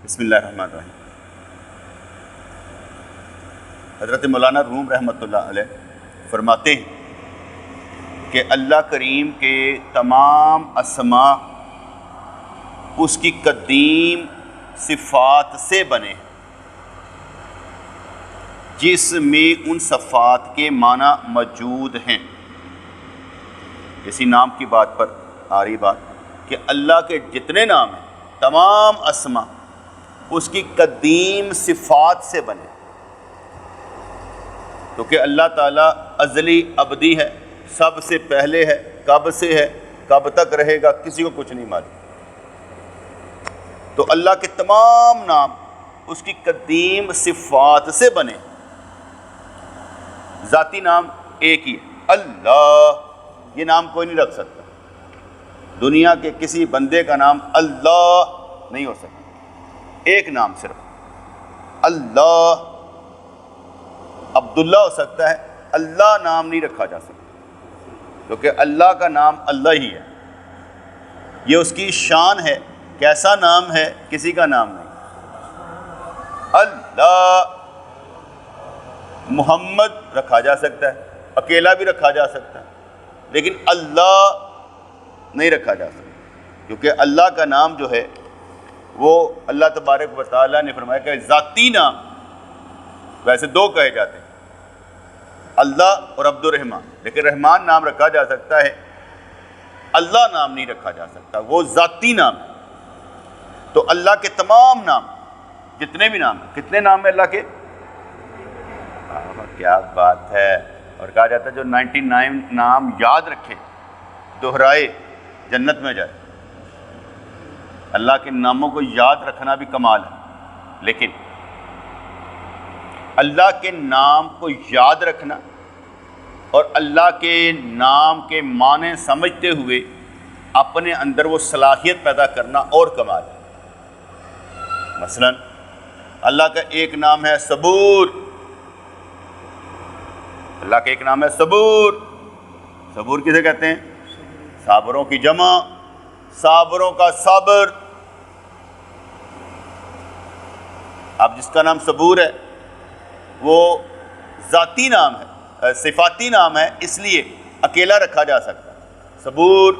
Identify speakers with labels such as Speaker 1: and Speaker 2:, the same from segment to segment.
Speaker 1: بسم اللہ الرحمن الرحیم۔ حضرت مولانا روم رحمۃ اللہ علیہ فرماتے ہیں کہ اللہ کریم کے تمام اسماء اس کی قدیم صفات سے بنے جس میں ان صفات کے معنی موجود ہیں۔ اسی نام کی بات پر آ رہی بات کہ اللہ کے جتنے نام ہیں تمام اسماء اس کی قدیم صفات سے بنے، کیونکہ اللہ تعالیٰ ازلی ابدی ہے، سب سے پہلے ہے، کب سے ہے، کب تک رہے گا کسی کو کچھ نہیں معلوم۔ تو اللہ کے تمام نام اس کی قدیم صفات سے بنے۔ ذاتی نام ایک ہی ہے، اللہ، یہ نام کوئی نہیں رکھ سکتا۔ دنیا کے کسی بندے کا نام اللہ نہیں ہو سکتا، ایک نام صرف اللہ۔ عبداللہ ہو سکتا ہے، اللہ نام نہیں رکھا جا سکتا، کیونکہ اللہ کا نام اللہ ہی ہے، یہ اس کی شان ہے۔ کیسا نام ہے؟ کسی کا نام نہیں۔ اللہ محمد رکھا جا سکتا ہے، اکیلا بھی رکھا جا سکتا ہے، لیکن اللہ نہیں رکھا جا سکتا، کیونکہ اللہ کا نام جو ہے وہ اللہ تبارک و تعالیٰ نے فرمایا کہ ذاتی نام ویسے دو کہے جاتے ہیں، اللہ اور عبد الرحمن، لیکن رحمان نام رکھا جا سکتا ہے، اللہ نام نہیں رکھا جا سکتا، وہ ذاتی نام ہے۔ تو اللہ کے تمام نام جتنے بھی نام ہیں، کتنے نام ہیں اللہ کے؟ کیا بات ہے! اور کہا جاتا ہے جو 99 نام یاد رکھے، دہرائے، جنت میں جائے۔ اللہ کے ناموں کو یاد رکھنا بھی کمال ہے، لیکن اللہ کے نام کو یاد رکھنا اور اللہ کے نام کے معنی سمجھتے ہوئے اپنے اندر وہ صلاحیت پیدا کرنا اور کمال ہے۔ مثلا اللہ کا ایک نام ہے صبور، اللہ کا ایک نام ہے صبور۔ صبور کسے کہتے ہیں؟ صابروں کی جمع، صابروں کا صبر۔ اب جس کا نام صبور ہے وہ ذاتی نام ہے، صفاتی نام ہے، اس لیے اکیلا رکھا جا سکتا ہے، صبور۔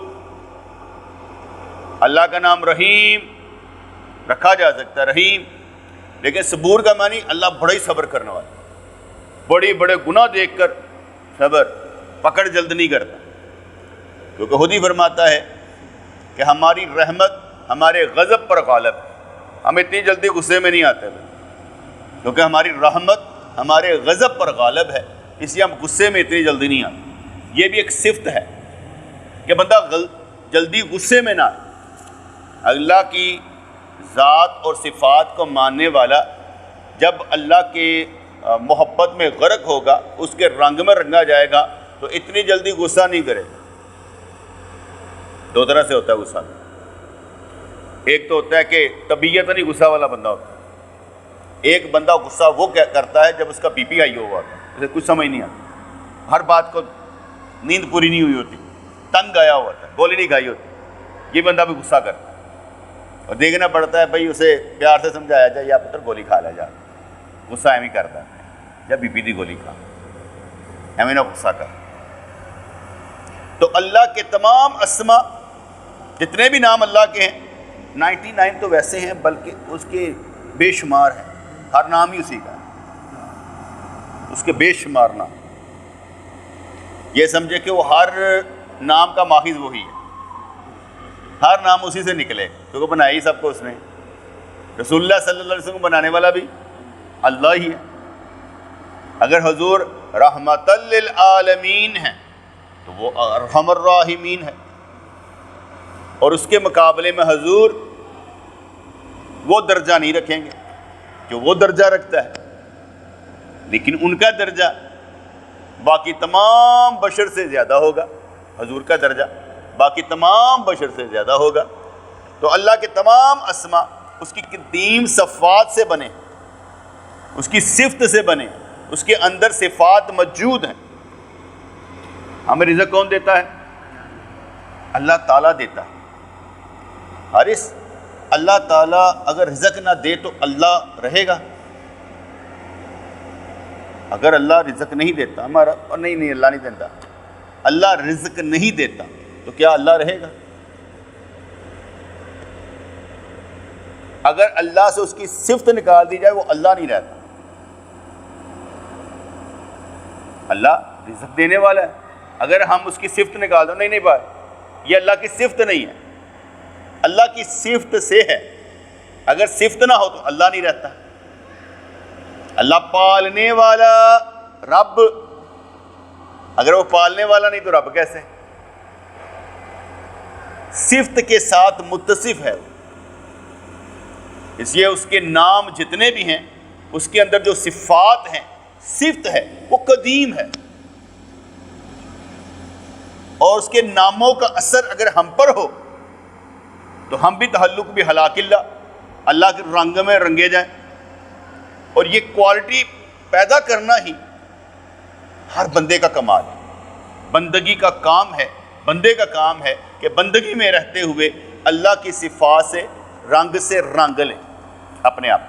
Speaker 1: اللہ کا نام رحیم رکھا جا سکتا ہے، رحیم، لیکن صبور کا معنی اللہ بڑا ہی صبر کرنے والا، بڑے بڑے گناہ دیکھ کر صبر، پکڑ جلد نہیں کرتا، کیونکہ خود ہی فرماتا ہے کہ ہماری رحمت ہمارے غضب پر غالب ہے، ہم اتنی جلدی غصے میں نہیں آتے، کیونکہ ہماری رحمت ہمارے غضب پر غالب ہے، اس لیے ہم غصے میں اتنی جلدی نہیں آتے۔ یہ بھی ایک صفت ہے کہ بندہ جلدی غصے میں نہ آئے۔ اللہ کی ذات اور صفات کو ماننے والا جب اللہ کے محبت میں غرق ہوگا، اس کے رنگ میں رنگا جائے گا، تو اتنی جلدی غصہ نہیں کرے گا۔ دو طرح سے ہوتا ہے غصہ، ایک تو ہوتا ہے کہ طبیعت نہیں غصہ والا بندہ ہوتا ہے، ایک بندہ غصہ وہ کرتا ہے جب اس کا بی پی ہائی ہوا ہوتا ہے، اسے کچھ سمجھ نہیں آتا، ہر بات کو نیند پوری نہیں ہوئی ہوتی، تنگ آیا ہوا ہوتا ہے، گولی نہیں کھائی ہوتی، یہ بندہ بھی غصہ کرتا ہے، اور دیکھنا پڑتا ہے بھائی اسے پیار سے سمجھایا جائے یا پتر گولی کھا لیا جائے، غصہ ایویں کرتا ہے، جب بی پی دی گولی کھا، ایویں نہ غصہ کر۔ تو اللہ کے تمام اسماء جتنے بھی نام اللہ کے ہیں، 99 تو ویسے ہیں بلکہ اس کے بے شمار ہیں، ہر نام ہی اسی کا ہے، اس کے بے شمار نام۔ یہ سمجھے کہ وہ ہر نام کا ماخذ وہی ہے، ہر نام اسی سے نکلے، کیونکہ بنایا ہی سب کو اس نے۔ رسول اللہ صلی اللہ علیہ وسلم کو بنانے والا بھی اللہ ہی ہے۔ اگر حضور رحمت للعالمین ہیں تو وہ ارحم الراحمین ہے، اور اس کے مقابلے میں حضور وہ درجہ نہیں رکھیں گے جو وہ درجہ رکھتا ہے، لیکن ان کا درجہ باقی تمام بشر سے زیادہ ہوگا، حضور کا درجہ باقی تمام بشر سے زیادہ ہوگا۔ تو اللہ کے تمام اسماء اس کی قدیم صفات سے بنے، اس کی صفت سے بنے، اس کے اندر صفات موجود ہیں۔ ہمیں رزق کون دیتا ہے؟ اللہ تعالیٰ دیتا ہے۔ حارث اللہ تعالیٰ اگر رزق نہ دے تو اللہ رہے گا؟ اگر اللہ رزق نہیں دیتا ہمارا، اور نہیں اللہ نہیں دیتا، اللہ رزق نہیں دیتا تو کیا اللہ رہے گا؟ اگر اللہ سے اس کی صفت نکال دی جائے وہ اللہ نہیں رہتا۔ اللہ رزق دینے والا ہے، اگر ہم اس کی صفت نکال دو، نہیں بھائی یہ اللہ کی صفت نہیں ہے، اللہ کی صفت سے ہے، اگر صفت نہ ہو تو اللہ نہیں رہتا۔ اللہ پالنے والا رب، اگر وہ پالنے والا نہیں تو رب کیسے؟ صفت کے ساتھ متصف ہے، اس لیے اس کے نام جتنے بھی ہیں اس کے اندر جو صفات ہیں، صفت ہے وہ قدیم ہے، اور اس کے ناموں کا اثر اگر ہم پر ہو تو ہم بھی تعلق بھی ہلاک اللہ کے رنگ میں رنگے جائیں۔ اور یہ کوالٹی پیدا کرنا ہی ہر بندے کا کمال ہے، بندگی کا کام ہے، بندے کا کام ہے کہ بندگی میں رہتے ہوئے اللہ کی صفات سے رنگ لیں اپنے آپ۔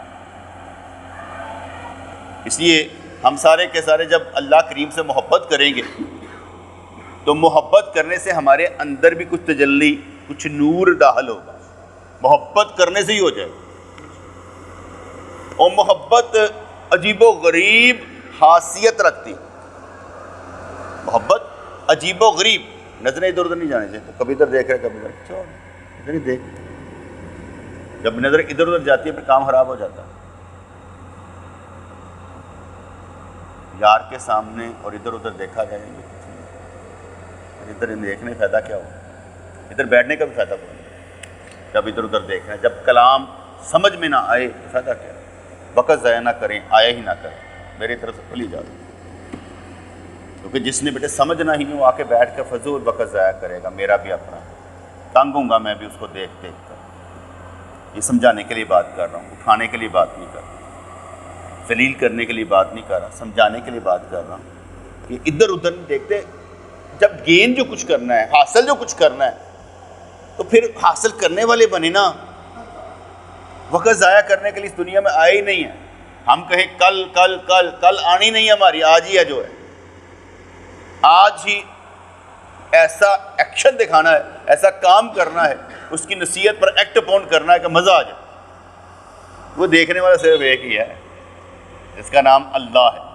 Speaker 1: اس لیے ہم سارے کے سارے جب اللہ کریم سے محبت کریں گے تو محبت کرنے سے ہمارے اندر بھی کچھ تجلی، کچھ نور داخل ہوگا، محبت کرنے سے ہی ہو جائے گا۔ اور محبت عجیب و غریب خاصیت رکھتی، محبت عجیب و غریب، نظریں ادھر ادھر نہیں جانے چاہیے، کبھی ادھر دیکھ رہے کبھی ادھر ہی دیکھ، جب نظر ادھر ادھر جاتی ہے پھر کام خراب ہو جاتا ہے۔ یار کے سامنے اور ادھر ادھر دیکھا جائے گا، ادھر دیکھنے فائدہ کیا ہو، ادھر بیٹھنے کا بھی فائدہ نہیں، جب ادھر ادھر دیکھنا، جب کلام سمجھ میں نہ آئے تو فائدہ کیا؟ وقت ضائع نہ کریں، آیا ہی نہ کریں، میری طرف سے کھلی اجازت، کیونکہ جس نے بیٹے سمجھنا ہی نہیں وہ آ کے بیٹھ کے فضول وقت ضائع کرے گا، میرا بھی اپنا تنگ ہوں گا میں بھی اس کو دیکھ دیکھ کر۔ یہ سمجھانے کے لیے بات کر رہا ہوں، اٹھانے کے لیے بات نہیں کر رہا، ذلیل کرنے کے لیے بات نہیں کر رہا، سمجھانے کے لیے بات کر رہا ہوں کہ ادھر ادھر نہیں دیکھتے۔ جب گین جو کچھ کرنا ہے، حاصل جو کچھ کرنا ہے تو پھر حاصل کرنے والے بنے نا، وقت ضائع کرنے کے لیے اس دنیا میں آئے ہی نہیں ہے۔ ہم کہیں کل کل کل کل آنی نہیں ہماری، آج ہی ہے جو ہے، آج ہی ایسا ایکشن دکھانا ہے، ایسا کام کرنا ہے، اس کی نصیحت پر ایکٹ اپون کرنا ہے کہ مزہ آ جائے۔ وہ دیکھنے والا صرف ایک ہی ہے، جس کا نام اللہ ہے،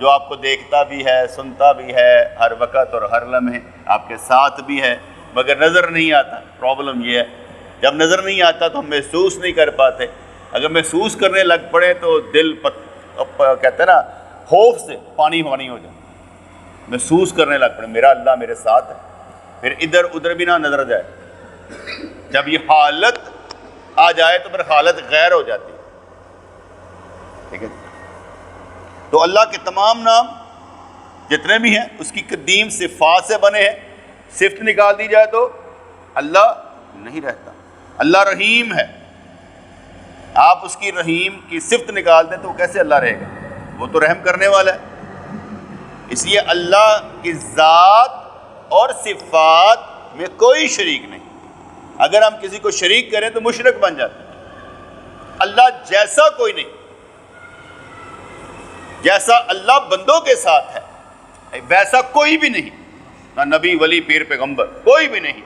Speaker 1: جو آپ کو دیکھتا بھی ہے، سنتا بھی ہے، ہر وقت اور ہر لمحے آپ کے ساتھ بھی ہے، مگر نظر نہیں آتا۔ پرابلم یہ ہے جب نظر نہیں آتا تو ہم محسوس نہیں کر پاتے، اگر محسوس کرنے لگ پڑے تو دل کہتے ہیں نا خوف سے پانی ہو جائے، محسوس کرنے لگ پڑے میرا اللہ میرے ساتھ ہے، پھر ادھر ادھر بھی نہ نظر جائے۔ جب یہ حالت آ جائے تو پھر حالت غیر ہو جاتی ہے، ٹھیک ہے۔ تو اللہ کے تمام نام جتنے بھی ہیں اس کی قدیم صفات سے بنے ہیں، صفت نکال دی جائے تو اللہ نہیں رہتا۔ اللہ رحیم ہے، آپ اس کی رحیم کی صفت نکال دیں تو وہ کیسے اللہ رہے گا؟ وہ تو رحم کرنے والا ہے۔ اس لیے اللہ کی ذات اور صفات میں کوئی شریک نہیں، اگر ہم کسی کو شریک کریں تو مشرک بن جاتے ہیں۔ اللہ جیسا کوئی نہیں، جیسا اللہ بندوں کے ساتھ ہے ویسا کوئی بھی نہیں، نہ نبی ولی پیر پیغمبر کوئی بھی نہیں،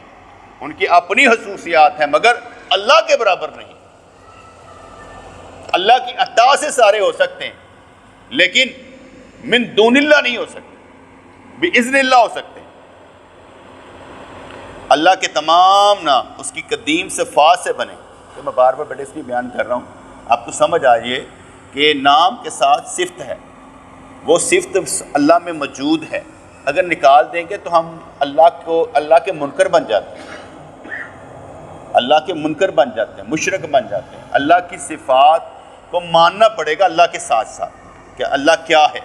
Speaker 1: ان کی اپنی خصوصیات ہیں مگر اللہ کے برابر نہیں۔ اللہ کی عطا سے سارے ہو سکتے ہیں لیکن من دون اللہ نہیں ہو سکتے، باذن اللہ ہو سکتے ہیں۔ اللہ کے تمام نام اس کی قدیم صفات سے بنے، تو میں بار بار بیٹے اس لیے بیان کر رہا ہوں آپ کو سمجھ آئیے کہ نام کے ساتھ صفت ہے، وہ صفت اللہ میں موجود ہے، اگر نکال دیں گے تو ہم اللہ کے منکر بن جاتے ہیں، اللہ کے منکر بن جاتے ہیں، مشرک بن جاتے ہیں۔ اللہ کی صفات کو ماننا پڑے گا اللہ کے ساتھ ساتھ کہ اللہ کیا ہے۔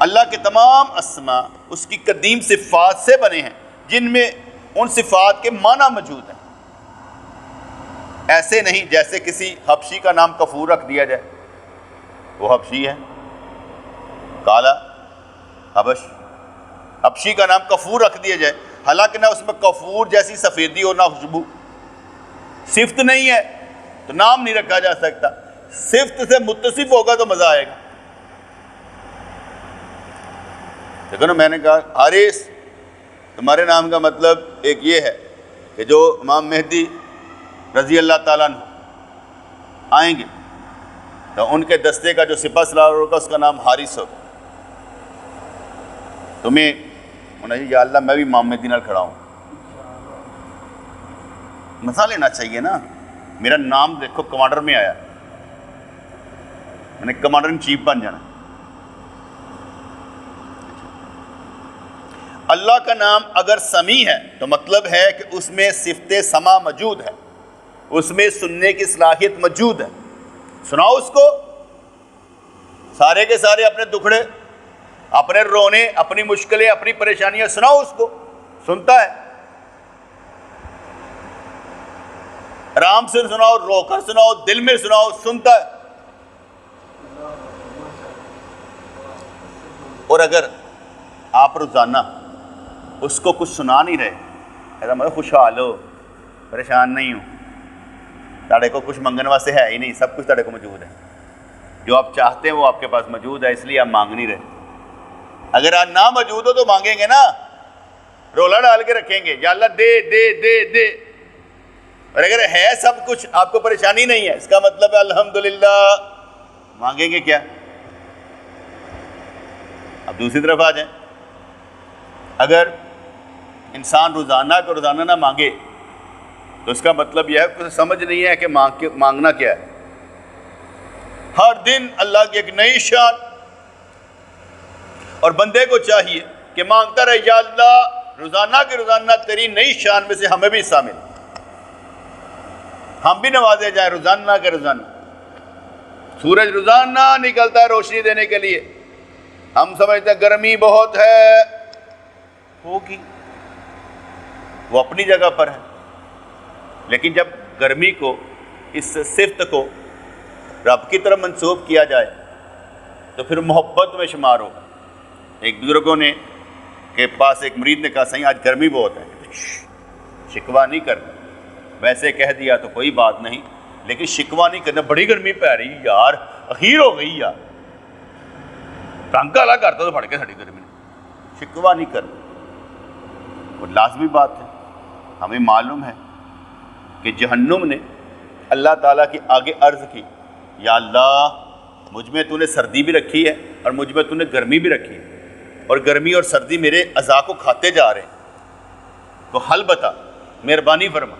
Speaker 1: اللہ کے تمام اسما اس کی قدیم صفات سے بنے ہیں جن میں ان صفات کے معنی موجود ہیں، ایسے نہیں جیسے کسی حبشی کا نام کفور رکھ دیا جائے، وہ حبشی ہے، کالا حبشی کا نام کفور رکھ دیا جائے، حالانکہ نہ اس میں کفور جیسی سفیدی ہو نہ خوشبو، صفت نہیں ہے تو نام نہیں رکھا جا سکتا، صفت سے متصف ہوگا تو مزہ آئے گا۔ دیکھو نا، میں نے کہا حارث تمہارے نام کا مطلب ایک یہ ہے کہ جو امام مہدی رضی اللہ تعالیٰ عنہ آئیں گے تو ان کے دستے کا جو سپہ سالار ہوگا اس کا نام حارث ہوگا۔ تمہیں انہوں نے یا اللہ میں بھی امام مہدی نال کھڑا ہوں، مزہ لینا چاہیے نا۔ میرا نام دیکھو کمانڈر میں آیا، میں نے کمانڈر ان چیف بن جانا۔ اللہ کا نام اگر سمیع ہے تو مطلب ہے کہ اس میں صفت سماع موجود ہے، اس میں سننے کی صلاحیت موجود ہے۔ سناؤ اس کو، سارے کے سارے اپنے دکھڑے، اپنے رونے، اپنی مشکلیں، اپنی پریشانیاں سناؤ اس کو، سنتا ہے۔ آرام سے سناؤ، رو کر سناؤ، دل میں سناؤ، سنتا ہے۔ اور اگر آپ روزانہ اس کو کچھ سنا نہیں رہے، ایسا مطلب خوشحال ہو، پریشان نہیں ہوں، تاڑے کو کچھ منگن واسطے ہے ہی نہیں، سب کچھ تاڑے کو موجود ہے، جو آپ چاہتے ہیں وہ آپ کے پاس موجود ہے، اس لیے آپ مانگ نہیں رہے۔ اگر آپ نہ موجود ہو تو مانگیں گے نا، رولا ڈال کے رکھیں گے یا اللہ دے دے دے دے۔ اور اگر ہے سب کچھ، آپ کو پریشانی نہیں ہے، اس کا مطلب ہے الحمدللہ، مانگیں گے کیا؟ اب دوسری طرف آ جائیں، اگر انسان روزانہ کو روزانہ نہ مانگے تو اس کا مطلب یہ ہے کہ اسے سمجھ نہیں ہے کہ مانگنا کیا ہے۔ ہر دن اللہ کی ایک نئی شان، اور بندے کو چاہیے کہ مانگتا رہے یا اللہ روزانہ کے روزانہ تیری نئی شان میں سے ہمیں بھی شامل، ہم بھی نوازے جائیں روزانہ کے روزانہ۔ سورج روزانہ نکلتا ہے روشنی دینے کے لیے، ہم سمجھتے ہیں گرمی بہت ہے، ہوگی، وہ اپنی جگہ پر ہے، لیکن جب گرمی کو، اس صفت کو رب کی طرف منسوب کیا جائے تو پھر محبت میں شمار ہوگا۔ ایک بزرگوں نے کے پاس ایک مریض نے کہا صحیح آج گرمی بہت ہے، شکوہ نہیں کرنا، ویسے کہہ دیا تو کوئی بات نہیں، لیکن شکوہ نہیں کرنا، بڑی گرمی پہ رہی یار، اخیر ہو گئی یار، ٹانکا لا کرتا تو پڑھ کے ساڑی گرمی، شکوہ نہیں کرنا۔ وہ لازمی بات ہے، ہمیں معلوم ہے کہ جہنم نے اللہ تعالیٰ کی آگے عرض کی یا اللہ مجھ میں تو نے سردی بھی رکھی ہے اور مجھ میں تو نے گرمی بھی رکھی ہے، اور گرمی اور سردی میرے اعضاء کو کھاتے جا رہے ہیں، تو حل بتا، مہربانی فرما۔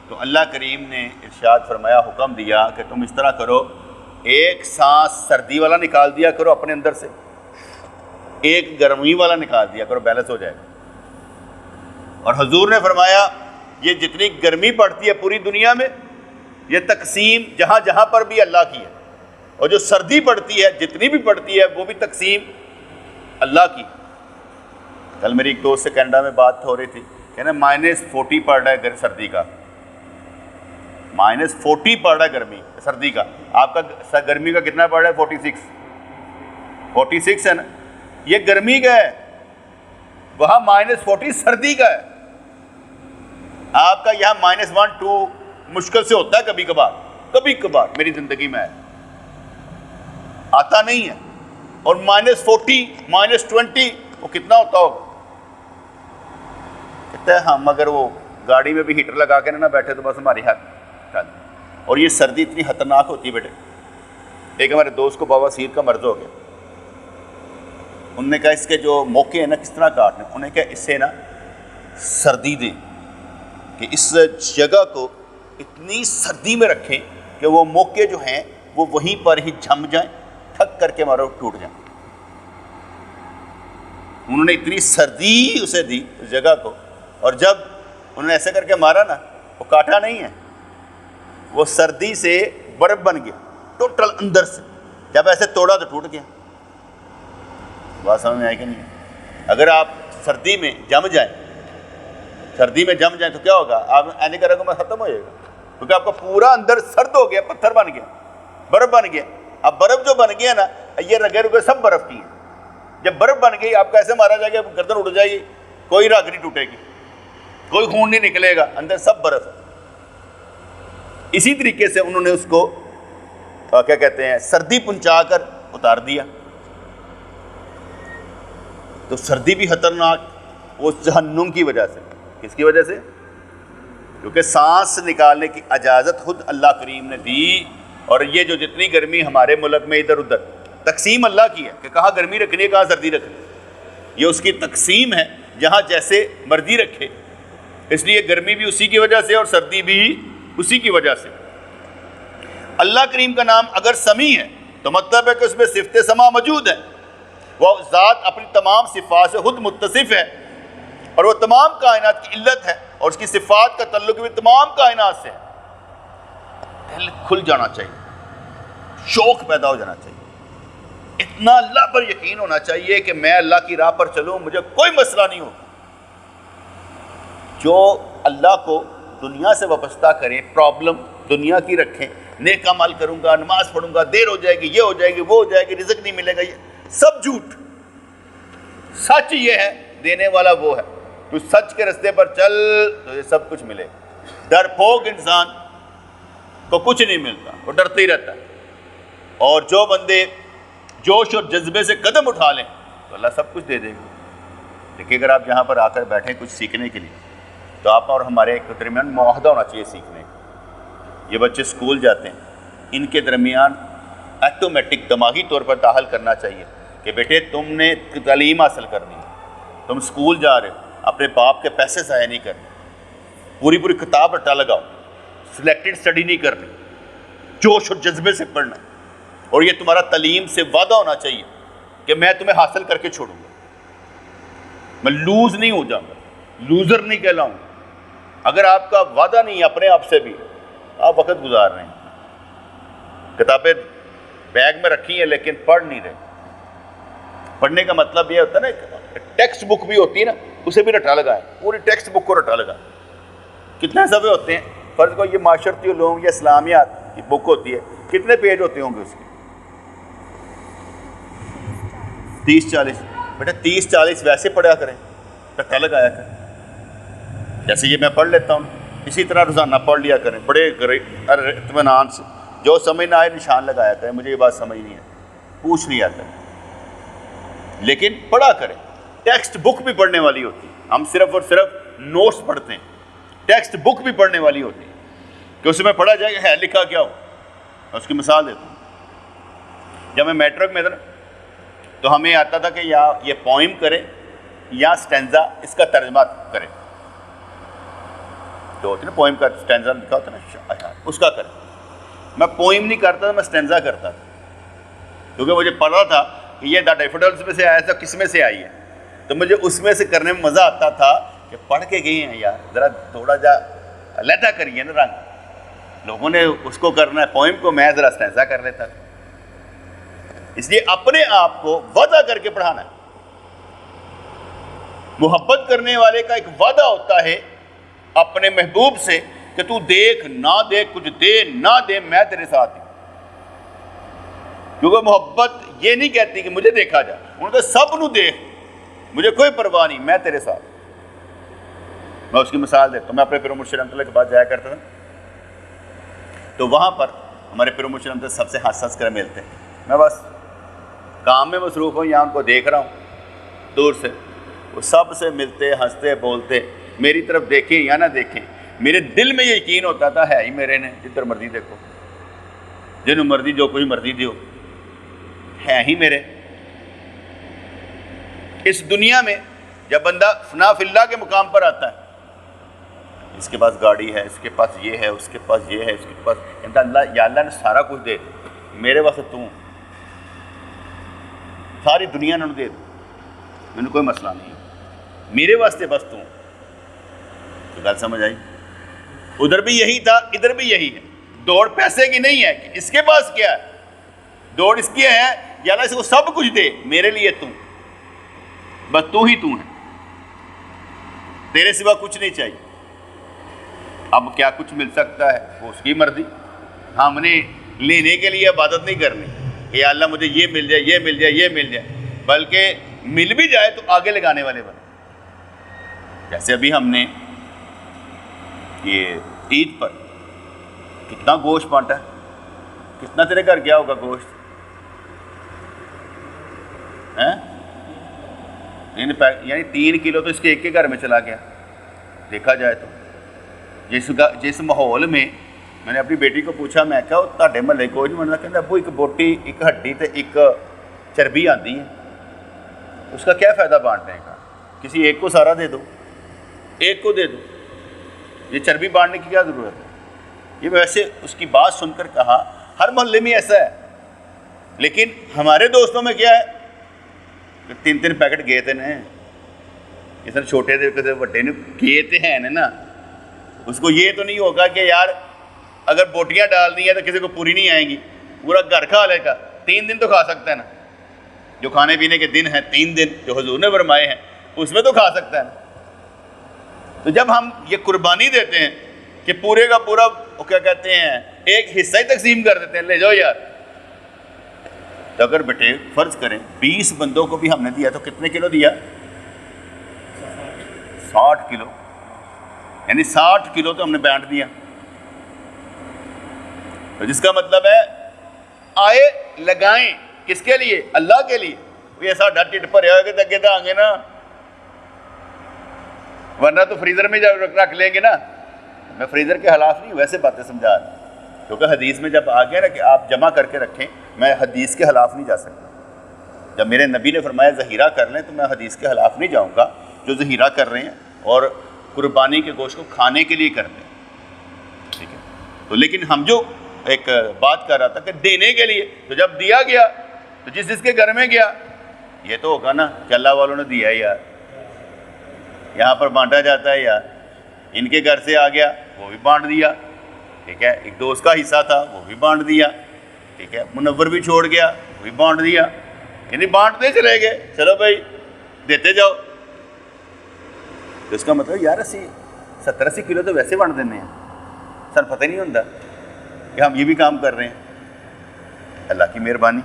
Speaker 1: تو اللہ کریم نے ارشاد فرمایا، حکم دیا کہ تم اس طرح کرو، ایک سانس سردی والا نکال دیا کرو اپنے اندر سے، ایک گرمی والا نکال دیا کرو، بیلنس ہو جائے گا۔ اور حضور نے فرمایا یہ جتنی گرمی پڑتی ہے پوری دنیا میں، یہ تقسیم جہاں جہاں پر بھی اللہ کی ہے، اور جو سردی پڑتی ہے جتنی بھی پڑتی ہے وہ بھی تقسیم اللہ کی۔ کل میری ایک دوست سے کینیڈا میں بات ہو رہی تھی، کہنا -40 پڑ رہا ہے سردی کا، -40 پڑ رہا ہے گرمی سردی کا، آپ کا گرمی کا کتنا پڑ رہا ہے؟ 46 ہے نا، یہ گرمی کا ہے، وہاں -40 سردی کا ہے۔ آپ کا یہاں -1 2 مشکل سے ہوتا ہے کبھی کبھار میری زندگی میں ہے، آتا نہیں ہے، اور -40 -20 وہ کتنا ہوتا ہوگا؟ کہتا ہے ہم اگر وہ گاڑی میں بھی ہیٹر لگا کے نہ بیٹھے تو بس ہماری حق چل۔ اور یہ سردی اتنی خطرناک ہوتی ہے بیٹے، ایک ہمارے دوست کو بواسیر کا مرض ہو گیا، انہوں نے کہا اس کے جو موقع ہیں نا کس طرح کاٹنے، انہوں نے کہا اس سے نا سردی دیں، کہ اس جگہ کو اتنی سردی میں رکھیں کہ وہ موقع جو ہیں وہ وہیں پر ہی جم جائیں، تھک کر کے مارو ٹوٹ جائیں۔ انہوں نے اتنی سردی اسے دی اس جگہ کو، اور جب انہوں نے ایسے کر کے مارا نا، وہ کاٹا نہیں ہے، وہ سردی سے برف بن گیا ٹوٹل اندر سے، جب ایسے توڑا تو ٹوٹ گیا۔ بات سمجھ میں آئی کہ نہیں؟ اگر آپ سردی میں جم جائیں تو کیا ہوگا؟ آپ اینی کرے گا ختم ہو جائے گا، کیونکہ آپ کا پورا اندر سرد ہو گیا، پتھر بن گیا، برف بن گیا۔ اب برف جو بن گیا نا، یہ رگے رگے سب برف کی ہیں، جب برف بن گئی آپ کا ایسے مارا جائے گا، گردن اڑ جائے گی، کوئی رگ نہیں ٹوٹے گی، کوئی خون نہیں نکلے گا، اندر سب برف ہے۔ اسی طریقے سے انہوں نے اس کو کیا کہتے ہیں سردی پہنچا کر اتار دیا. تو سردی بھی خطرناک وہ جہنم کی وجہ سے. کس کی وجہ سے؟ کیونکہ سانس نکالنے کی اجازت خود اللہ کریم نے دی. اور یہ جو جتنی گرمی ہمارے ملک میں ادھر ادھر تقسیم اللہ کی ہے کہ کہاں گرمی رکھنی ہے کہاں سردی رکھنی ہے, یہ اس کی تقسیم ہے, جہاں جیسے مرضی رکھے. اس لیے گرمی بھی اسی کی وجہ سے اور سردی بھی اسی کی وجہ سے. اللہ کریم کا نام اگر سمیع ہے تو مطلب ہے کہ اس میں صفت سماع موجود ہے. وہ ذات اپنی تمام صفات سے خود متصف ہے اور وہ تمام کائنات کی علت ہے, اور اس کی صفات کا تعلق بھی تمام کائنات سے ہے. دل کھل جانا چاہیے, شوق پیدا ہو جانا چاہیے, اتنا اللہ پر یقین ہونا چاہیے کہ میں اللہ کی راہ پر چلوں, مجھے کوئی مسئلہ نہیں ہو. جو اللہ کو دنیا سے وابستہ کریں, پرابلم دنیا کی رکھیں, نیک عمل کروں گا, نماز پڑھوں گا, دیر ہو جائے گی, یہ ہو جائے گی, وہ ہو جائے گی, رزق نہیں ملے گا, یہ سب جھوٹ. سچ یہ ہے دینے والا وہ ہے. تو سچ کے رستے پر چل تو یہ سب کچھ ملے گا. ڈرپوک انسان کو کچھ نہیں ملتا, وہ ڈرتا ہی رہتا ہے. اور جو بندے جوش اور جذبے سے قدم اٹھا لیں تو اللہ سب کچھ دے دے گا. لیکن اگر آپ یہاں پر آ کر بیٹھیں کچھ سیکھنے کے لیے تو آپ اور ہمارے ایک درمیان معاہدہ ہونا چاہیے سیکھنے کا. یہ بچے اسکول جاتے ہیں, ان کے درمیان آٹومیٹک دماغی طور پر داخل کرنا چاہیے کہ بیٹے تم نے تعلیم حاصل کرنی ہے, تم اسکول جا رہے ہو, اپنے باپ کے پیسے ضائع نہیں کرنے, پوری کتاب رٹا لگاؤ, سلیکٹڈ اسٹڈی نہیں کرنی, جوش اور جذبے سے پڑھنا. اور یہ تمہارا تعلیم سے وعدہ ہونا چاہیے کہ میں تمہیں حاصل کر کے چھوڑوں گا, میں لوز نہیں ہو جاؤں گا, لوزر نہیں کہلاؤں گا. اگر آپ کا وعدہ نہیں ہے اپنے آپ سے بھی, آپ وقت گزار رہے ہیں, کتابیں بیگ میں رکھی ہیں لیکن پڑھ نہیں رہے. پڑھنے کا مطلب یہ ہوتا ہے نا, ٹیکسٹ بک بھی ہوتی ہے نا, اسے بھی رٹا لگائیں, پوری ٹیکسٹ بک کو رٹا لگائیں. کتنے صفحے ہوتے ہیں؟ فرض کو یہ معاشرتی علوم یا اسلامیات کی بک ہوتی ہے, کتنے پیج ہوتے ہوں گے اس کے؟ 30-40. بیٹا 30-40 ویسے پڑھا کریں, رٹا لگایا کریں. جیسے یہ میں پڑھ لیتا ہوں اسی طرح روزانہ پڑھ لیا کریں بڑے اطمینان سے. جو سمجھ نہ آئے نشان لگایا کریں, مجھے یہ بات سمجھ نہیں ہے, پوچھ لیا کریں, لیکن پڑھا کریں. ٹیکسٹ بک بھی پڑھنے والی ہوتی ہے, ہم صرف اور صرف نوٹس پڑھتے ہیں. ٹیکسٹ بک بھی پڑھنے والی ہوتی ہے کہ اس میں پڑھا جائے گا ہے لکھا کیا ہو. میں اس کی مثال دیتا ہوں. جب میں میٹرک میں تھا نا تو ہمیں آتا تھا کہ یا یہ پوئم کرے یا سٹینزا اس کا ترجمہ کرے. جو ہوتی ہے نا پوئم کا سٹینزا لکھا ہوتا ہے نا, اس کا کرے. میں پوئم نہیں کرتا تھا, میں سٹینزا کرتا تھا, کیونکہ مجھے پتا تھا کہ یہ دا ڈیفوڈلز میں سے آیا تھا, کس میں سے آئی ہے. تو مجھے اس میں سے کرنے میں مزہ آتا تھا کہ پڑھ کے گئی ہیں یار, ذرا تھوڑا جا علیحدہ کریے نا رنگ. لوگوں نے اس کو کرنا ہے پوئم کو, میں ذرا سٹینزا کر لیتا تھا. اس لیے اپنے آپ کو وعدہ کر کے پڑھانا ہے. محبت کرنے والے کا ایک وعدہ ہوتا ہے اپنے محبوب سے کہ تو دیکھ نہ دیکھ, کچھ دے نہ دے, میں تیرے ساتھ ہوں. کیونکہ محبت یہ نہیں کہتی کہ مجھے دیکھا جائے, انہوں نے سب نو دیکھ, مجھے کوئی پرواہ نہیں, میں تیرے ساتھ. میں اس کی مثال دیتا ہوں. میں اپنے پیر مرشد رحمۃ اللہ کے پاس جایا کرتا تھا, تو وہاں پر ہمارے پیر مرشد رحمۃ اللہ سب سے ہنس کر ملتے ہیں. میں بس کام میں مصروف ہوں یا ان کو دیکھ رہا ہوں دور سے, وہ سب سے ملتے, ہنستے, بولتے, میری طرف دیکھیں یا نہ دیکھیں, میرے دل میں یہ یقین ہوتا تھا ہے ہی میرے نے, جدھر مرضی دیکھو, جن مرضی جو کوئی مرضی دیو, ہے ہی میرے. اس دنیا میں جب بندہ فنا فی اللہ کے مقام پر آتا ہے, اس کے پاس گاڑی ہے, اس کے پاس یہ ہے, اس کے پاس یہ ہے, اس کے پاس, اللہ یا اللہ نے سارا کچھ دے دے, میرے واسطے تو ساری دنیا نے دے دو, میں نے کوئی مسئلہ نہیں, میرے واسطے بس تو گل سمجھ آئی. ادھر بھی یہی تھا, ادھر بھی یہی ہے. دوڑ پیسے کی نہیں ہے کہ اس کے پاس کیا ہے, دوڑ اس کی ہے یا اللہ اس کو سب کچھ دے, میرے لیے تو بس تو ہی تو ہے, تیرے سوا کچھ نہیں چاہیے. اب کیا کچھ مل سکتا ہے وہ اس کی مرضی. ہم نے لینے کے لیے عبادت نہیں کرنی کہ یا اللہ مجھے یہ مل جائے, یہ مل جائے, یہ مل جائے, بلکہ مل بھی جائے تو آگے لگانے والے بنے. جیسے ابھی ہم نے یہ عید پر کتنا گوشت بانٹا ہے, کتنا تیرے گھر گیا ہوگا گوشت ہیں؟ یعنی 3 کلو تو اس کے ایک کے گھر میں چلا گیا. دیکھا جائے تو جس ماحول میں نے اپنی بیٹی کو پوچھا, میں کہا تہاڈے محلے کوئی نہیں بنتا, کہتا ابو ایک بوٹی ایک ہڈی تے ایک چربی آتی ہے, اس کا کیا فائدہ بانٹنے کا, کسی ایک کو سارا دے دو, ایک کو دے دو, یہ چربی بانٹنے کی کیا ضرورت ہے. یہ ویسے اس کی بات سن کر کہا ہر محلے میں ایسا ہے, لیکن ہمارے دوستوں میں کیا ہے, 3 پیکٹ گئے تھے نا, کسی چھوٹے تھے کسی بڑے نے گئے تھے ہیں نا, اس کو یہ تو نہیں ہوگا کہ یار اگر بوٹیاں ڈال دی ہیں تو کسی کو پوری نہیں آئیں گی, پورا گھر کھا لے گا, 3 دن تو کھا سکتا ہے نا, جو کھانے پینے کے دن ہیں 3 دن جو حضور نے فرمائے ہیں اس میں تو کھا سکتا ہے نا. تو جب ہم یہ قربانی دیتے ہیں کہ پورے کا پورا وہ کیا کہتے ہیں ایک حصہ ہی تقسیم کر دیتے ہیں, لے جاؤ یار, تو اگر بیٹے فرض کریں 20 بندوں کو بھی ہم نے دیا تو کتنے کلو دیا, 60 کلو, یعنی 60 کلو تو ہم نے بانٹ دیا. تو جس کا مطلب ہے آئے لگائیں کس کے لیے, اللہ کے لیے. یہ ساڈا ٹھڈ بھریا ہوا کہ اگے تو آ گے نا, ورنہ تو فریزر میں رکھ لیں گے نا. میں فریزر کے خلاف نہیں, ویسے باتیں سمجھا رہا ہوں, کیونکہ حدیث میں جب آ گیا نا کہ آپ جمع کر کے رکھیں, میں حدیث کے خلاف نہیں جا سکتا. جب میرے نبی نے فرمایا ذخیرہ کر لیں تو میں حدیث کے خلاف نہیں جاؤں گا. جو ذخیرہ کر رہے ہیں اور قربانی کے گوشت کو کھانے کے لیے کرتے ہیں, ٹھیک ہے. تو لیکن ہم جو ایک بات کر رہا تھا کہ دینے کے لیے, تو جب دیا گیا تو جس کے گھر میں گیا یہ تو ہوگا نا کہ اللہ والوں نے دیا ہے یار, یہاں پر بانٹا جاتا ہے یار. ان کے گھر سے آ گیا وہ بھی بانٹ دیا, ٹھیک ہے. ایک دوست کا حصہ تھا وہ بھی بانٹ دیا, ٹھیک ہے. منور بھی چھوڑ گیا وہ بھی بانٹ دیا, یعنی بانٹتے چلے گئے, چلو بھائی دیتے جاؤ. تو اس کا مطلب یار 70-80 کلو تو ویسے بانٹ دینے ہیں, سر پتہ نہیں ہوتا کہ ہم یہ بھی کام کر رہے ہیں. اللہ کی مہربانی.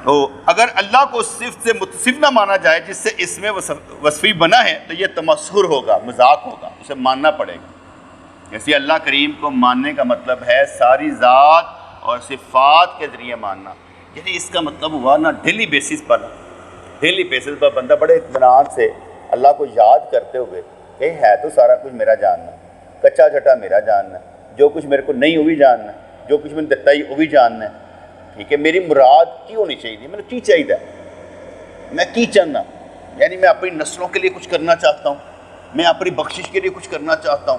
Speaker 1: تو اگر اللہ کو صفت سے متصف نہ مانا جائے جس سے اس میں وصفی بنا ہے تو یہ تمسخر ہوگا, مذاق ہوگا, اسے ماننا پڑے گا. جیسے اللہ کریم کو ماننے کا مطلب ہے ساری ذات اور صفات کے ذریعے ماننا. یعنی اس کا مطلب ہوا نا ڈیلی بیسس پر بندہ بڑے اطمینان سے اللہ کو یاد کرتے ہوئے کہ ہے تو سارا کچھ میرا جاننا, کچا چھٹا میرا جاننا, جو کچھ میرے کو نہیں وہ بھی جاننا, جو کچھ میں نے دیتا ہی وہ بھی جاننا ہے, ٹھیک ہے. میری مراد کی ہونی چاہیے, میں نے کی چاہیے, میں کی چاہنا, یعنی میں اپنی نسلوں کے لیے کچھ کرنا چاہتا ہوں, میں اپنی بخشش کے لیے کچھ کرنا چاہتا ہوں,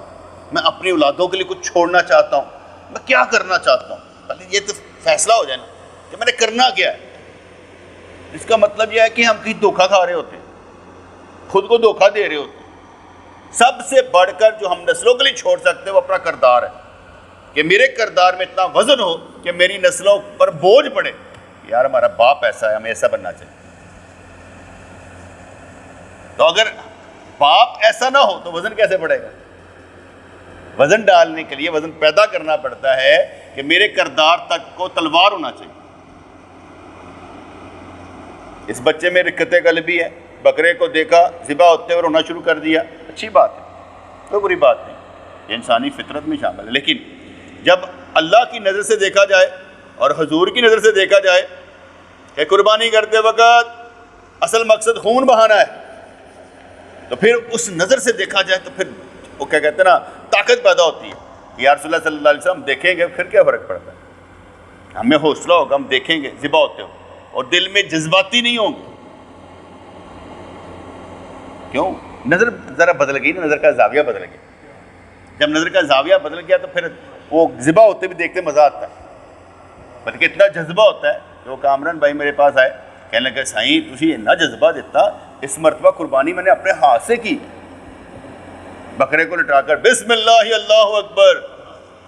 Speaker 1: میں اپنی اولادوں کے لیے کچھ چھوڑنا چاہتا ہوں, میں کیا کرنا چاہتا ہوں. پہلے یہ تو فیصلہ ہو جائے نا کہ میں نے کرنا کیا ہے. اس کا مطلب یہ ہے کہ ہم کہیں دھوکہ کھا رہے ہوتے ہیں, خود کو دھوکہ دے رہے ہوتے ہیں. سب سے بڑھ کر جو ہم نسلوں کے لیے چھوڑ سکتے ہیں وہ اپنا کردار ہے, کہ میرے کردار میں اتنا وزن ہو کہ میری نسلوں پر بوجھ پڑے. یار ہمارا باپ ایسا ہے, ہمیں ایسا بننا چاہیے. تو اگر باپ ایسا نہ ہو تو وزن کیسے پڑے گا؟ وزن ڈالنے کے لیے وزن پیدا کرنا پڑتا ہے کہ میرے کردار تک کو تلوار ہونا چاہیے. اس بچے میں رکت قلبی ہے, بکرے کو دیکھا ذبح ہوتے اور رونا شروع کر دیا, اچھی بات ہے, کوئی بری بات نہیں, یہ انسانی فطرت میں شامل ہے. لیکن جب اللہ کی نظر سے دیکھا جائے اور حضور کی نظر سے دیکھا جائے کہ قربانی کرتے وقت اصل مقصد خون بہانا ہے, تو پھر اس نظر سے دیکھا جائے تو پھر وہ کیا کہتے ہیں نا طاقت پیدا ہوتی ہے. یا رسول اللہ صلی اللہ علیہ وسلم دیکھیں گے پھر کیا فرق پڑتا ہے, ہمیں حوصلہ ہوگا, ہم دیکھیں گے ذبح ہوتے ہو اور دل میں جذباتی نہیں ہوں گے. کیوں؟ نظر ذرا بدل گئی نا, نظر کا زاویہ بدل گیا. جب نظر کا زاویہ بدل گیا تو پھر وہ ذبح ہوتے بھی دیکھتے مزہ آتا ہے, بلکہ اتنا جذبہ ہوتا ہے کہ وہ کامران بھائی میرے پاس آئے, کہنے لگے سائیں تجھے اتنا جذبہ دیتا, اس مرتبہ قربانی میں نے اپنے ہاتھ سے کی, بکرے کو لٹا کر بسم اللہ اللہ اکبر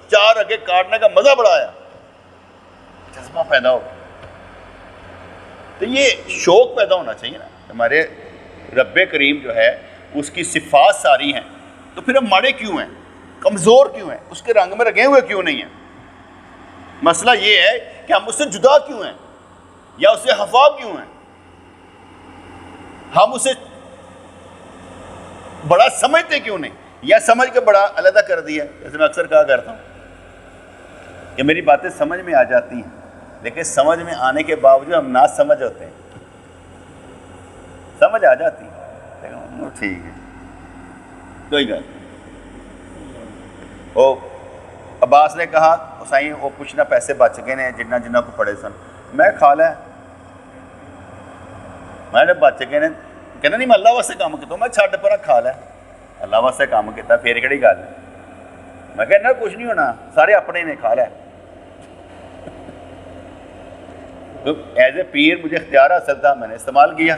Speaker 1: 4 رگے کاٹنے کا مزہ بڑا آیا, جذبہ پیدا ہو. تو یہ شوق پیدا ہونا چاہیے نا. ہمارے رب کریم جو ہے اس کی صفات ساری ہیں, تو پھر ہم ماڑے کیوں ہیں, کمزور کیوں ہیں, اس کے رنگ میں رنگے ہوئے کیوں نہیں ہیں؟ مسئلہ یہ ہے کہ ہم اس سے جدا کیوں ہیں یا اس سے خفا کیوں ہیں, ہم اسے بڑا سمجھتے کیوں نہیں, یا سمجھ کے بڑا علیحدہ کر دیا. جیسے میں اکثر کہا کرتا ہوں کہ میری باتیں سمجھ میں آ جاتی ہیں، لیکن سمجھ میں آنے کے باوجود ہم نہ سمجھ ہوتے ہیں. سمجھ آ جاتی ہے، ٹھیک ہے کوئی گل. وہ عباس نے کہا سائیں وہ پوچھنا پیسے بچ گئے نے جنہ جنہ کو پڑے سن. میں کھا لیا، میں بچ گئے نے. کہنا نہیں میں اللہ واسطے کام کیا. میں چھڈ پر کھا لیا، اللہ واسطے کام کیا پھر کہڑی گل ہے. میں کہنا کچھ نہیں ہونا، سارے اپنے نے کھا لیا. تو ایز اے پیر مجھے اختیار حاصل تھا، میں نے استعمال کیا.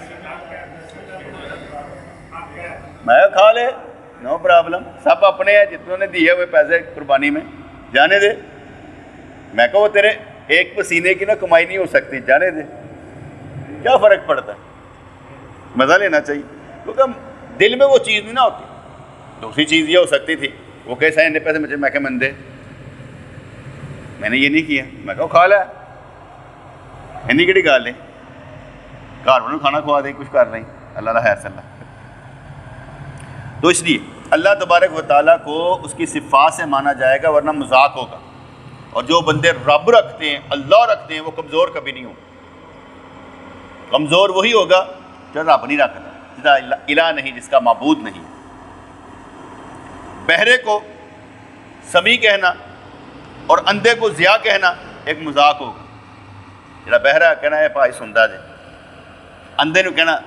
Speaker 1: میں کھا لے، نو پرابلم، سب اپنے ہیں. جتنوں نے دیے ہوئے پیسے قربانی میں جانے دے. میں کہا وہ تیرے ایک پسینے کی نہ کمائی نہیں ہو سکتی، جانے دے، کیا فرق پڑتا ہے. مزہ لینا چاہیے، کیونکہ دل میں وہ چیز نہیں نہ ہوتی. دوسری چیز یہ ہو سکتی تھی وہ کیسے اتنے پیسے مجھے، میں کہ من دے. میں نے یہ نہیں کیا، میں کہا کھا لیا، اینی کہڑی گل ہے. گھر والوں کھانا کھوا دیں، کچھ کر رہی، اللہ کا خیر صلی اللہ. تو اس لیے اللہ تبارک و تعالیٰ کو اس کی صفات سے مانا جائے گا، ورنہ مذاق ہوگا. اور جو بندے رب رکھتے ہیں، اللہ رکھتے ہیں، وہ کمزور کبھی نہیں ہوگا. کمزور وہی ہوگا جو رب نہیں رکھتا، جس کا الہ نہیں، جس کا معبود نہیں. بہرے کو سمیع کہنا اور اندھے کو ضیاء کہنا ایک مذاق ہوگا. جڑا بہرا کہنا ہے بھائی سندا جے، اندھے نو کہنا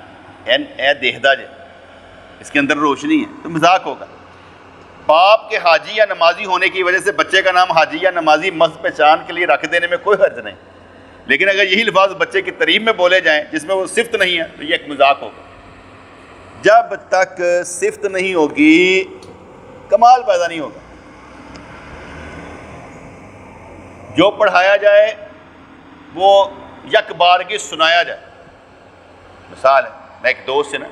Speaker 1: اے دیکھدا جے، اس کے اندر روشنی ہے، تو مذاق ہوگا. باپ کے حاجی یا نمازی ہونے کی وجہ سے بچے کا نام حاجی یا نمازی محض پہچان کے لیے رکھ دینے میں کوئی حرج نہیں. لیکن اگر یہی الفاظ بچے کی تعریف میں بولے جائیں جس میں وہ صفت نہیں ہے تو یہ ایک مذاق ہوگا. جب تک صفت نہیں ہوگی کمال پیدا نہیں ہوگا. جو پڑھایا جائے وہ یک بارگی سنایا جائے. مثال ہے، میں ایک دوست سے نا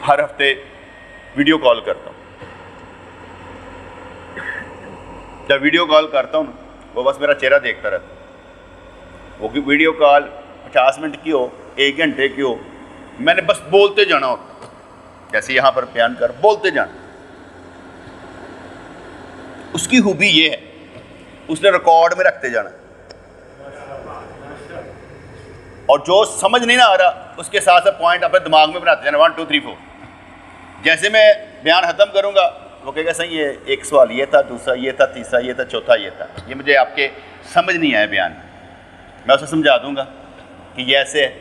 Speaker 1: ہر ہفتے ویڈیو کال کرتا ہوں. جب ویڈیو کال کرتا ہوں نا وہ بس میرا چہرہ دیکھتا رہتا. وہ ویڈیو کال 50 منٹ کی ہو، 1 گھنٹے کی ہو، میں نے بس بولتے جانا ہوتا. جیسے یہاں پر بیان کر بولتے جانا. اس کی خوبی یہ ہے اس نے ریکارڈ میں رکھتے جانا، اور جو سمجھ نہیں نہ آ رہا اس کے ساتھ ساتھ پوائنٹ اپنے دماغ میں بناتے جانا. 1 2 3 4. جیسے میں بیان ختم کروں گا وہ کہے گا صحیح یہ ایک سوال یہ تھا، دوسرا یہ تھا، تیسرا یہ تھا، چوتھا یہ تھا. یہ مجھے آپ کے سمجھ نہیں آیا بیان. میں اسے سمجھا دوں گا کہ یہ ایسے ہے.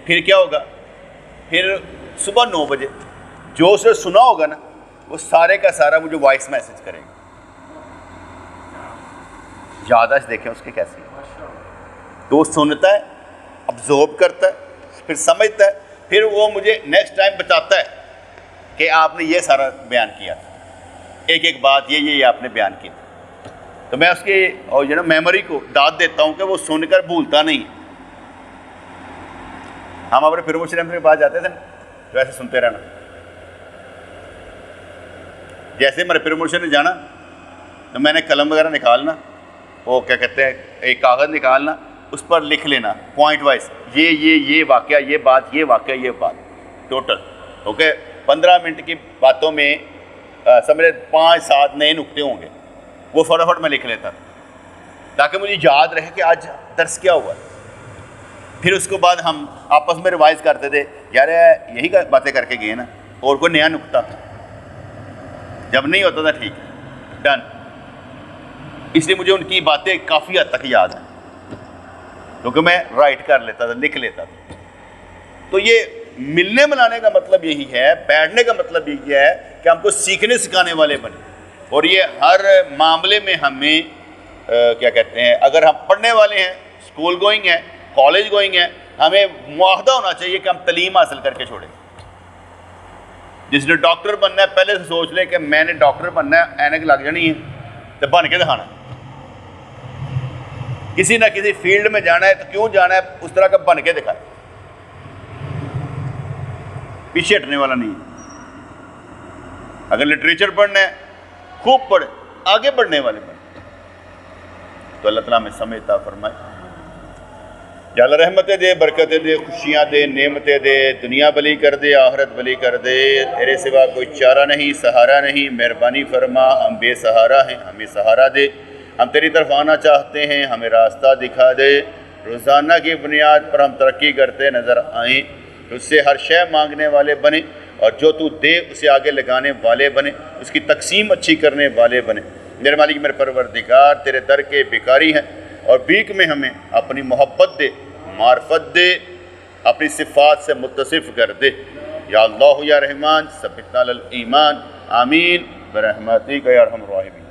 Speaker 1: پھر کیا ہوگا، پھر صبح 9 بجے جو اسے سنا ہوگا نا وہ سارے کا سارا مجھے وائس میسج کرے گا. یادداشت دیکھیں اس کے کیسی ہے. تو وہ سنتا ہے، ابزورب کرتا ہے، پھر سمجھتا ہے، پھر وہ مجھے نیکسٹ ٹائم بتاتا ہے کہ آپ نے یہ سارا بیان کیا تھا، ایک ایک بات یہ آپ نے بیان کی تھی. تو میں اس کی اور جو نا میموری کو داد دیتا ہوں کہ وہ سن کر بھولتا نہیں. ہم اپنے پروموشن کے پاس جاتے تھے نا تو ایسے سنتے رہنا. جیسے ہمارے پروموشن نے جانا تو میں نے قلم وغیرہ نکالنا، وہ کیا کہتے ہیں ایک کاغذ نکالنا، اس پر لکھ لینا پوائنٹ وائز، یہ واقعہ، یہ بات، یہ واقعہ، یہ بات ٹوٹل. اوکے 15 منٹ کی باتوں میں سمجھے 5-7 نئے نکتے ہوں گے، وہ فٹافٹ میں لکھ لیتا تھا تاکہ مجھے یاد رہے کہ آج درس کیا ہوا. پھر اس کے بعد ہم آپس میں ریوائز کرتے تھے، یار یہی باتیں کر کے گئے نا، اور کوئی نیا نکتہ جب نہیں ہوتا تھا ٹھیک ہے ڈن. اس لیے مجھے ان کی باتیں کافی حد تک یاد ہیں کیونکہ میں رائٹ کر لیتا تھا، لکھ لیتا تھا. تو یہ ملنے ملانے کا مطلب یہی ہے، بیٹھنے کا مطلب یہی ہے کہ ہم کو سیکھنے سکھانے والے بنے. اور یہ ہر معاملے میں ہمیں کیا کہتے ہیں، اگر ہم پڑھنے والے ہیں، اسکول گوئنگ ہیں، کالج گوئنگ ہیں، ہمیں معاہدہ ہونا چاہیے کہ ہم تعلیم حاصل کر کے چھوڑیں. جس نے ڈاکٹر بننا ہے پہلے سے سوچ لے کہ میں نے ڈاکٹر بننا ہے، اینک لگ جانی ہے تو بن کے دکھانا. کسی نہ کسی فیلڈ میں جانا ہے تو کیوں جانا ہے، اس طرح کا بن کے دکھائے، پیچھے ہٹنے والا نہیں ہے. اگر لٹریچر پڑھنا ہے خوب پڑھے، آگے بڑھنے والے بنے. تو اللہ تعالیٰ ہمیں سمجھتا فرمائے. یا اللہ رحمتیں دے، برکتیں دے، خوشیاں دے، نعمتیں دے، دنیا بلی کر دے، آخرت بلی کر دے، تیرے سوا کوئی چارہ نہیں، سہارا نہیں، مہربانی فرما، ہم بے سہارا ہیں، ہمیں سہارا دے، ہم تیری طرف آنا چاہتے ہیں، ہمیں راستہ دکھا دے، روزانہ کی بنیاد پر ہم ترقی کرتے نظر آئیں، اس سے ہر شے مانگنے والے بنے، اور جو تو دے اسے آگے لگانے والے بنے، اس کی تقسیم اچھی کرنے والے بنے۔ میرے مالک میرے پروردگار تیرے در کے بھکاری ہیں، اور بھیک میں ہمیں اپنی محبت دے، معرفت دے، اپنی صفات سے متصف کر دے۔ یا اللہ یا رحمان ثبتنا علی الایمان، آمین برحمتک یا ارحم الراحمین۔